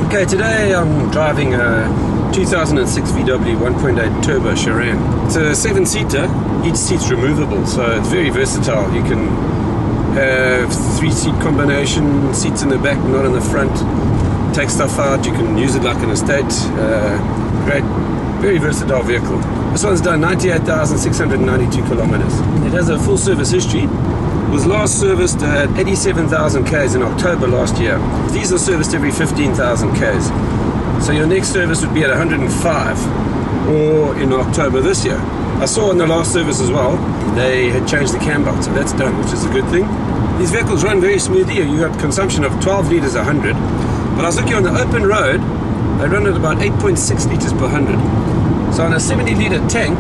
Okay, today I'm driving a 2006 VW 1.8 turbo Sharan. It's a 7-seater, each seat's removable, so it's very versatile. You can have 3-seat combination, seats in the back, not in the front. Take stuff out, you can use it like an estate. Great, very versatile vehicle. This one's done 98,692 kilometers. It has a full service history. It was last serviced at 87,000 Ks in October last year. These are serviced every 15,000 Ks. So your next service would be at 105 or in October this year. I saw in the last service as well, they had changed the cam belt, so that's done, which is a good thing. These vehicles run very smoothly. You have consumption of 12 litres a 100. But I was looking on the open road, they run at about 8.6 litres per 100. So on a 70-litre tank,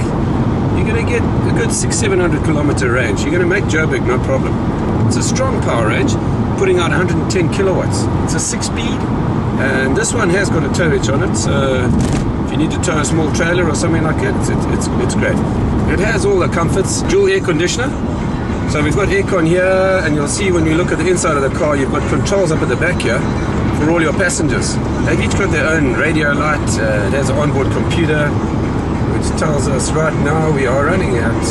you're going to get a good 600-700 kilometer range. You're going to make Joburg, no problem. It's a strong power range, putting out 110 kilowatts. It's a 6-speed, and this one has got a tow hitch on it, so if you need to tow a small trailer or something like that, it's great. It has all the comforts, dual air conditioner. So we've got aircon here, and you'll see when we look at the inside of the car, you've got controls up at the back here for all your passengers. They've each got their own radio light. It has an onboard computer, which tells us right now we are running at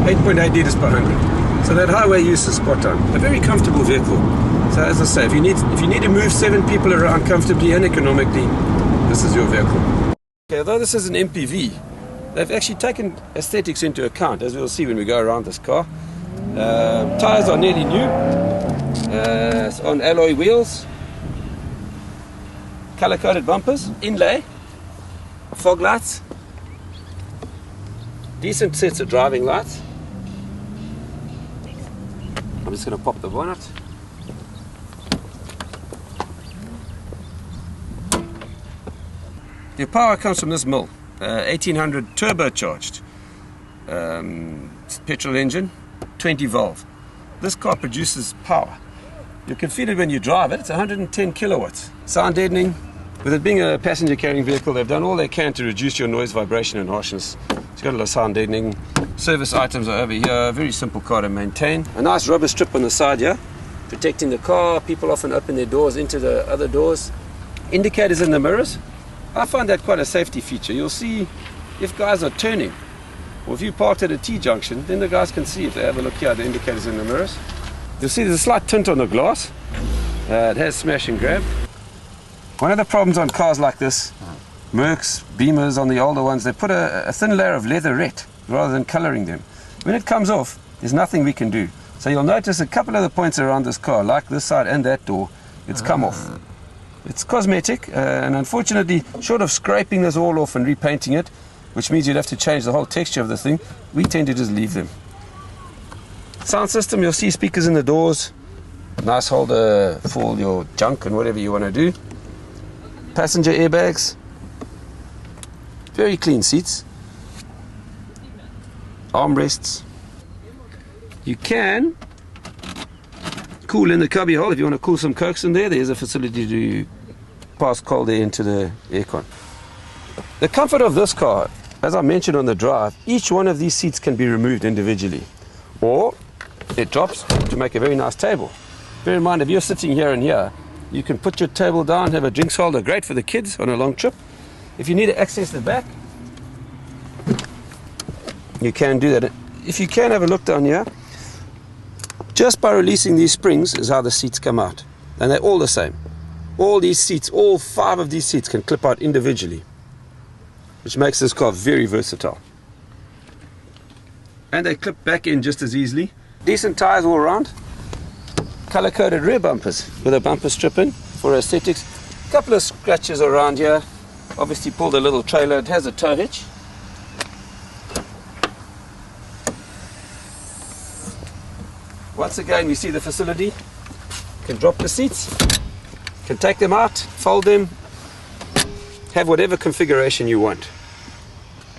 8.8 litres per 100. So that highway use is spot on. A very comfortable vehicle. So as I say, if you need to move 7 people around comfortably and economically, this is your vehicle. Okay, although this is an MPV, they've actually taken aesthetics into account, as we'll see when we go around this car. Tyres are nearly new. It's on alloy wheels. Color-coded bumpers, inlay, fog lights, decent sets of driving lights. I'm just going to pop the bonnet. The power comes from this mill, 1800 turbocharged petrol engine, 20 valve. This car produces power. You can feel it when you drive it. It's 110 kilowatts. Sound deadening. With it being a passenger carrying vehicle, they've done all they can to reduce your noise, vibration and harshness. It's got a lot of sound deadening. Service items are over here. Very simple car to maintain. A nice rubber strip on the side here, protecting the car. People often open their doors into the other doors. Indicators in the mirrors. I find that quite a safety feature. You'll see if guys are turning, or if you parked at a T-junction, then the guys can see if they have a look here, the indicators in the mirrors. You'll see there's a slight tint on the glass. It has smash and grab. One of the problems on cars like this, Mercs, Beamers, on the older ones, they put a thin layer of leatherette rather than coloring them. When it comes off, there's nothing we can do. So you'll notice a couple of the points around this car, like this side and that door, it's come off. It's cosmetic, and unfortunately, short of scraping this all off and repainting it, which means you'd have to change the whole texture of the thing, we tend to just leave them. Sound system, you'll see speakers in the doors, nice holder for all your junk and whatever you want to do. Passenger airbags, very clean seats, armrests. You can cool in the cubby hole if you want to cool some cokes in there. There's a facility to pass cold air into the aircon. The comfort of this car, as I mentioned on the drive, each one of these seats can be removed individually, or it drops to make a very nice table. Bear in mind, if you're sitting here and here, you can put your table down, have a drinks holder, great for the kids on a long trip. If you need to access the back, you can do that. If you can have a look down here, just by releasing these springs is how the seats come out. And they're all the same. All these seats, all 5 of these seats can clip out individually, which makes this car very versatile. And they clip back in just as easily. Decent tires all around. Color-coded rear bumpers with a bumper strip in for aesthetics. A couple of scratches around here. Obviously pulled a little trailer. It has a tow hitch. Once again, we see the facility. You can drop the seats, can take them out, fold them, have whatever configuration you want.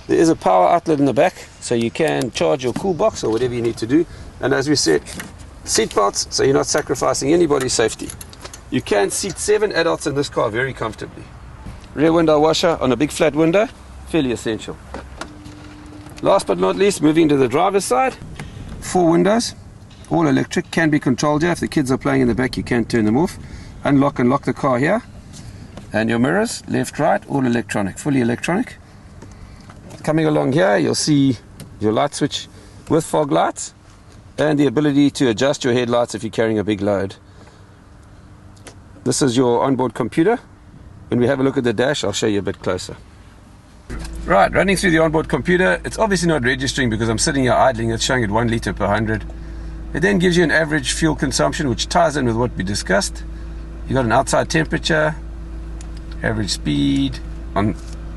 There is a power outlet in the back, so you can charge your cool box or whatever you need to do. And as we said, seat belts, so you're not sacrificing anybody's safety. You can seat 7 adults in this car very comfortably. Rear window washer on a big flat window, fairly essential. Last but not least, moving to the driver's side, 4 windows. all electric, can be controlled here. If the kids are playing in the back, you can turn them off. Unlock and lock the car here. And your mirrors, left, right, all electronic, fully electronic. Coming along here, you'll see your light switch with fog lights and the ability to adjust your headlights if you're carrying a big load. This is your onboard computer. When we have a look at the dash, I'll show you a bit closer. Right, running through the onboard computer, it's obviously not registering because I'm sitting here idling. It's showing it 1 litre per 100. It then gives you an average fuel consumption, which ties in with what we discussed. You've got an outside temperature, average speed.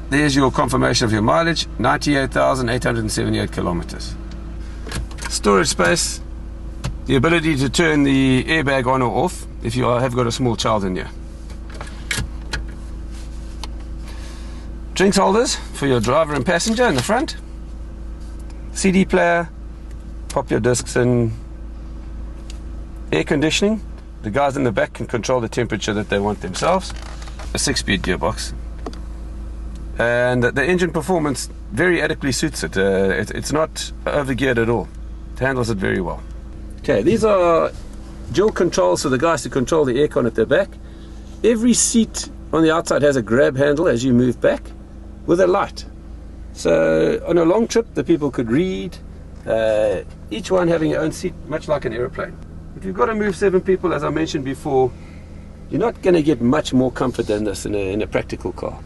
There's your confirmation of your mileage, 98,878 kilometers. Storage space, the ability to turn the airbag on or off if you have got a small child in here. Drinks holders for your driver and passenger in the front. CD player, pop your discs in. Air conditioning, the guys in the back can control the temperature that they want themselves. A 6-speed gearbox. And the engine performance very adequately suits it. It's not overgeared at all. It handles it very well. Okay, these are dual controls for the guys to control the aircon at their back. Every seat on the outside has a grab handle as you move back with a light. So on a long trip, the people could read, each one having their own seat, much like an aeroplane. If you've got to move 7 people, as I mentioned before, you're not going to get much more comfort than this in a practical car.